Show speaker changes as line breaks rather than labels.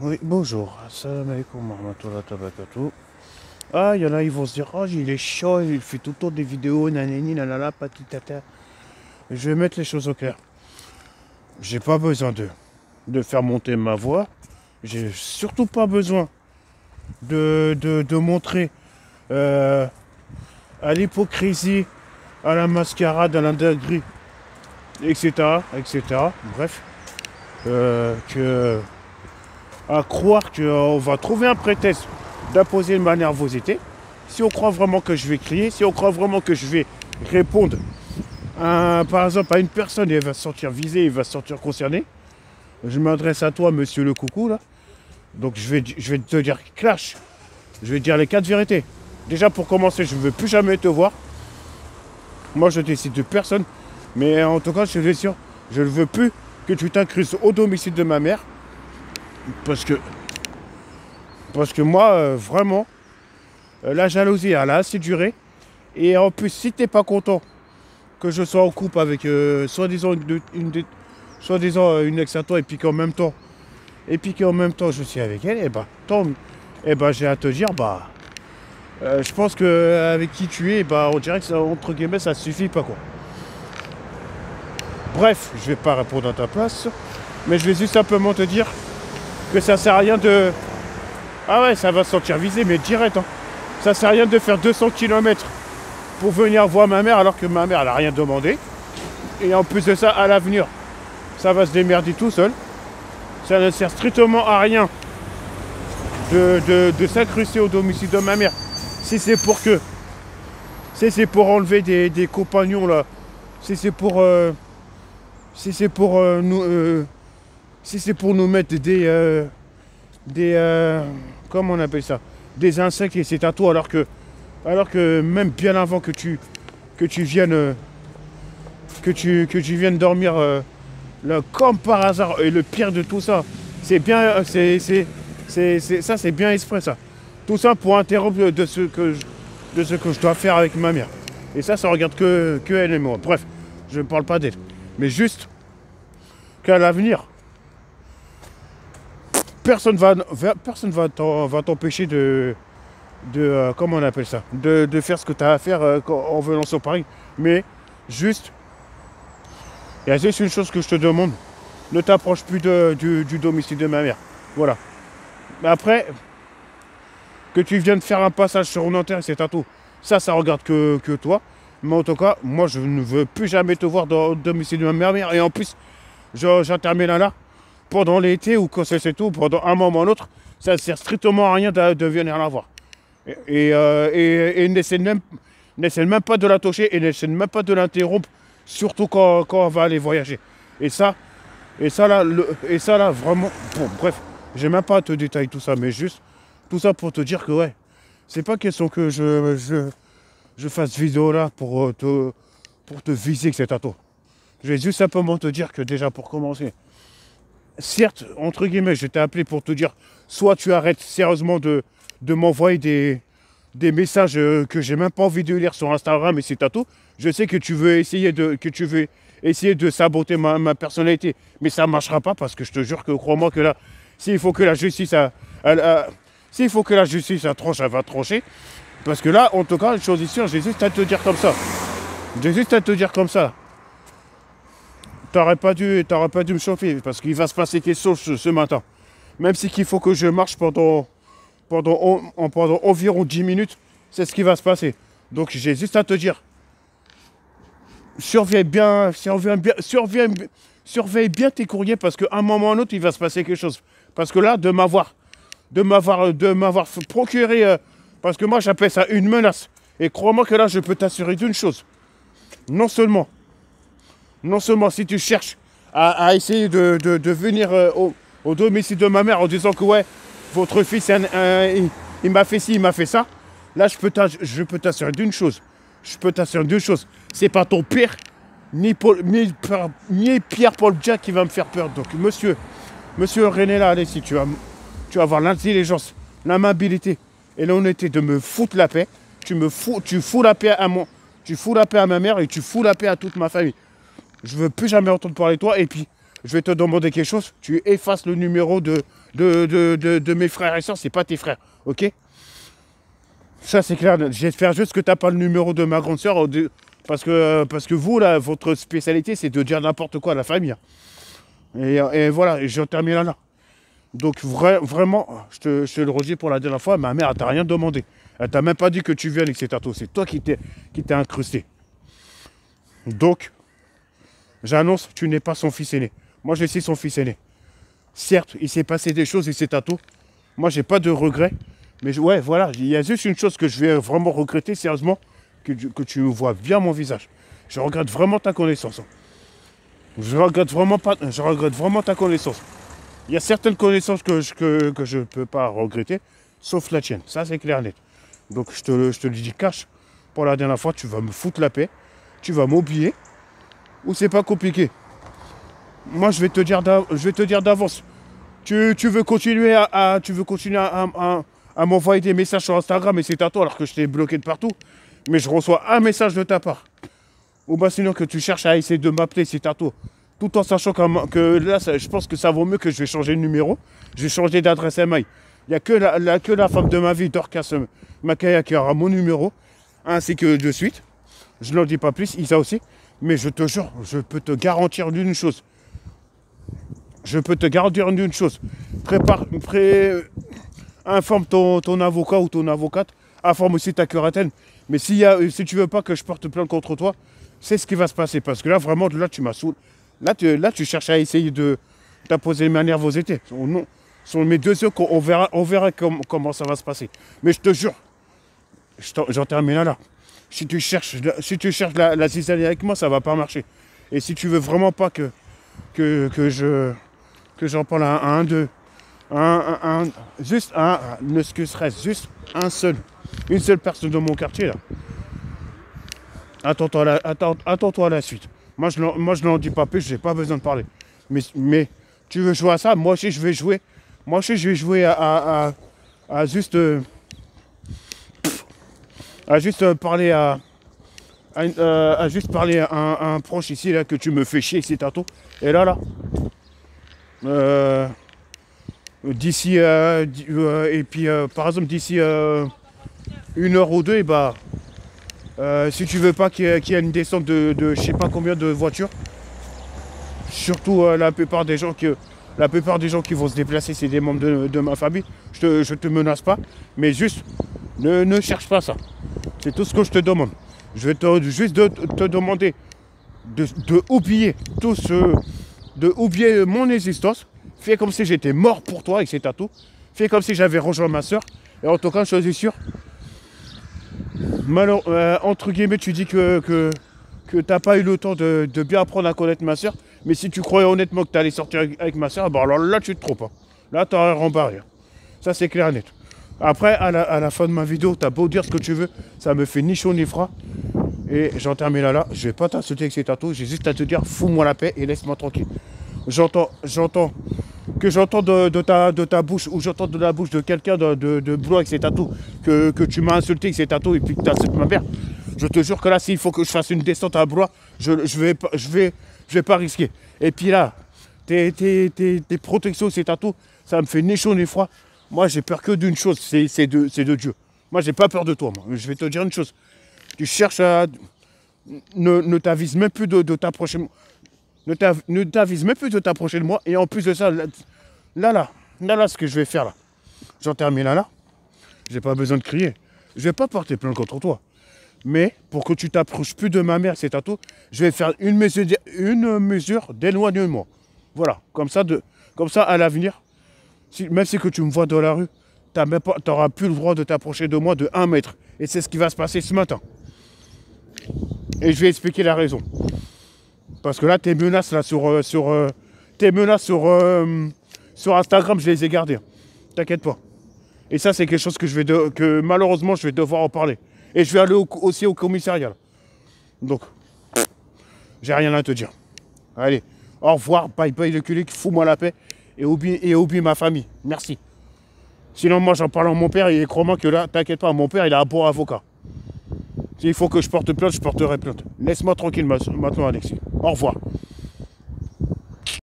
Oui, bonjour. Assalamu alaikum wa rahmatullahi wa barakatuh. Ah, il y en a, ils vont se dire, oh, il est chaud, il fait tout le temps des vidéos, nanani, nanana, patitata. Je vais mettre les choses au clair. J'ai pas besoin de faire monter ma voix. J'ai surtout pas besoin de montrer euh, à l'hypocrisie, à la mascarade, à l'indagrie, etc., etc. Bref, à croire qu'on va trouver un prétexte d'imposer ma nervosité. Si on croit vraiment que je vais crier, si on croit vraiment que je vais répondre, par exemple, à une personne et elle va se sentir visée, elle va se sentir concernée, je m'adresse à toi, monsieur le coucou, là. Donc je vais te dire clash. Je vais te dire les quatre vérités. Déjà, pour commencer, je ne veux plus jamais te voir. Moi, je décide de personne. Mais en tout cas, je te sûr, je ne veux plus que tu t'incrustes au domicile de ma mère. Parce que moi, vraiment, la jalousie, elle a assez duré. Et en plus, si t'es pas content que je sois en couple avec soi-disant une ex à toi et puis qu'en même temps, je suis avec elle, et ben j'ai à te dire, je pense que avec qui tu es, on dirait que ça, entre guillemets, ça suffit pas quoi. Bref, je vais pas répondre à ta place, mais je vais juste simplement te dire que ça sert à rien de... Ah ouais, ça va se sentir visé, mais direct, hein. Ça sert à rien de faire 200 km pour venir voir ma mère alors que ma mère, elle a rien demandé. Et en plus de ça, à l'avenir, ça va se démerder tout seul. Ça ne sert strictement à rien de s'incruster au domicile de ma mère. Si c'est pour enlever des compagnons là, si c'est pour nous mettre comment on appelle ça, des insectes et c'est à toi alors que même bien avant que tu viennes dormir là, comme par hasard, et le pire de tout ça, c'est bien ça, c'est bien exprès ça. Tout ça pour interrompre de ce que je dois faire avec ma mère. Et ça regarde que elle et moi. Bref, je ne parle pas d'elle. Mais juste qu'à l'avenir, personne va t'empêcher comment on appelle ça, de faire ce que tu as à faire en venant sur Paris. Mais juste, il y a juste une chose que je te demande, ne t'approche plus du domicile de ma mère. Voilà. Mais après, que tu viennes faire un passage sur Nanterre, c'est à tout. Ça regarde que toi. Mais en tout cas, moi, je ne veux plus jamais te voir dans le domicile de ma mère. Et en plus, j'intermets là, pendant l'été ou quand c'est tout, pendant un moment ou l'autre, ça ne sert strictement à rien de venir la voir. Et n'essaie même pas de la toucher et n'essaie même pas de l'interrompre, surtout quand on va aller voyager. Et ça là, vraiment, bon, bref, j'ai même pas à te détailler tout ça, mais juste tout ça pour te dire que ouais, c'est pas question que je fasse vidéo là pour te viser que c'est à toi. Je vais juste simplement te dire que déjà pour commencer, certes, entre guillemets, je t'ai appelé pour te dire, soit tu arrêtes sérieusement de m'envoyer des messages que j'ai même pas envie de lire sur Instagram et c'est à tout. Je sais que tu veux essayer de saboter ma personnalité, mais ça ne marchera pas parce que je te jure que crois-moi que là, s'il faut que la justice tranche, elle va trancher. Parce que là, en tout cas, une chose est sûre, j'ai juste à te dire comme ça. J'ai juste à te dire comme ça. T'aurais pas dû me chauffer parce qu'il va se passer quelque chose ce matin. Même si qu'il faut que je marche pendant environ 10 minutes, c'est ce qui va se passer. Donc j'ai juste à te dire, surveille bien tes courriers parce qu'à un moment ou un autre, il va se passer quelque chose. Parce que là, de m'avoir procuré, parce que moi j'appelle ça une menace. Et crois-moi que là, je peux t'assurer d'une chose. Non seulement si tu cherches à essayer de venir au domicile de ma mère en disant que ouais, votre fils, il m'a fait ci, il m'a fait ça, là je peux t'assurer d'une chose. C'est pas ton père, ni Pierre-Paul Jack qui va me faire peur. Donc monsieur René là, allez, si tu vas avoir l'intelligence, l'amabilité et l'honnêteté de me foutre la paix, tu fous la paix à ma mère et tu fous la paix à toute ma famille. Je veux plus jamais entendre parler de toi. Et puis, je vais te demander quelque chose. Tu effaces le numéro de de mes frères et sœurs, c'est pas tes frères, ok? Ça, c'est clair. J'espère juste que tu n'as pas le numéro de ma grande sœur, parce que vous, là, votre spécialité, c'est de dire n'importe quoi à la famille. Et voilà, et j'en termine là. Donc, vraiment, je te le redis pour la dernière fois, ma mère, elle t'a rien demandé. Elle t'a même pas dit que tu viennes, etc. C'est toi qui t'es incrusté. Donc, j'annonce, tu n'es pas son fils aîné. Moi, je suis son fils aîné. Certes, il s'est passé des choses, etc. Moi, j'ai pas de regrets. Mais ouais, voilà, il y a juste une chose que je vais vraiment regretter, sérieusement, que tu vois bien mon visage. Je regrette vraiment ta connaissance. Je regrette vraiment ta connaissance. Il y a certaines connaissances que je ne peux pas regretter, sauf la tienne. Ça, c'est clair et net. Donc, je te le dis cash. Pour la dernière fois, tu vas me foutre la paix. Tu vas m'oublier. Ou c'est pas compliqué. Moi, je vais te dire d'avance. Tu veux continuer à m'envoyer des messages sur Instagram et c'est à toi alors que je t'ai bloqué de partout. Mais je reçois un message de ta part. Ou bah sinon que tu cherches à essayer de m'appeler, c'est à toi. Tout en sachant que là, je pense que ça vaut mieux que je vais changer de numéro. Je vais changer d'adresse mail. Il n'y a que la femme de ma vie, Dorcas Makaya, qui aura mon numéro. Ainsi que de suite. Je n'en dis pas plus, Isa aussi. Mais je te jure, je peux te garantir d'une chose. Informe ton avocat ou ton avocate. Informe aussi ta curatelle. Mais si tu veux pas que je porte plainte contre toi, c'est ce qui va se passer. Parce que là, vraiment, là, tu m'as saoulé. Là, tu cherches à essayer d'imposer ma nervosité. Sur mes deux yeux, on verra comment ça va se passer. Mais je te jure, j'en termine là. Si tu cherches la zizanie avec moi, ça va pas marcher. Et si tu veux vraiment pas que j'en parle à un, deux, ne serait-ce juste une seule personne de mon quartier là. Attends-toi à la suite. Moi, je n'en dis pas plus, j'ai pas besoin de parler. Mais tu veux jouer à ça? Moi aussi, je vais jouer. Moi aussi, je vais jouer à juste parler à un proche ici là que tu me fais chier, c'est à tout. Et là, d'ici et puis par exemple d'ici 1 heure ou deux, et bah si tu veux pas qu'il y ait une descente de je sais pas combien de voitures, surtout la plupart des gens qui vont se déplacer, c'est des membres de ma famille. Je te menace pas, mais juste ne cherche pas ça. C'est tout ce que je te demande. Je vais juste te demander de oublier de oublier mon existence. Fais comme si j'étais mort pour toi et c'est à tout. Fais comme si j'avais rejoint ma soeur. Et en tout cas, je suis sûr. Entre guillemets, tu dis que t'as pas eu le temps de bien apprendre à connaître ma soeur. Mais si tu croyais honnêtement que tu allais sortir avec ma soeur, bah alors là, tu te trompes. Hein. Là, tu aurais rembarré. Ça, c'est clair et net. Après, à la fin de ma vidéo, t'as beau dire ce que tu veux, ça me fait ni chaud ni froid. Et j'en termine là. Je vais pas t'insulter avec ces tatous. J'ai juste à te dire, fous-moi la paix et laisse-moi tranquille. J'entends de ta bouche, ou j'entends de la bouche de quelqu'un de boulot avec ses tatous, que tu m'as insulté avec ses tatous et puis que tu insultes ma mère. Je te jure que là, s'il faut que je fasse une descente à Blois, je vais pas risquer. Et puis là, tes protections, ces tatous, ça me fait ni chaud ni froid. Moi, j'ai peur que d'une chose, c'est de Dieu. Moi, j'ai pas peur de toi, moi. Je vais te dire une chose. Tu cherches à... Ne t'avise même plus de t'approcher de moi. Ne t'avise même plus de t'approcher de moi. Et en plus de ça, là, ce que je vais faire là. J'en termine là. J'ai pas besoin de crier. Je vais pas porter plainte contre toi. Mais pour que tu t'approches plus de ma mère, c'est à tout, je vais faire une mesure d'éloignement. Voilà. Comme ça, à l'avenir, même si que tu me vois dans la rue, tu n'auras plus le droit de t'approcher de moi de 1 mètre. Et c'est ce qui va se passer ce matin. Et je vais expliquer la raison. Parce que là, tes menaces là, sur Instagram, je les ai gardées. T'inquiète pas. Et ça, c'est quelque chose que malheureusement, je vais devoir en parler. Et je vais aller aussi au commissariat. Donc, j'ai rien à te dire. Allez, au revoir, bye bye le culé, fous-moi la paix. Et oublie ma famille. Merci. Sinon, moi, j'en parle à mon père et crois-moi que là, t'inquiète pas, mon père, il a un bon avocat. S'il faut que je porte plainte, je porterai plainte. Laisse-moi tranquille maintenant, Alexis. Au revoir.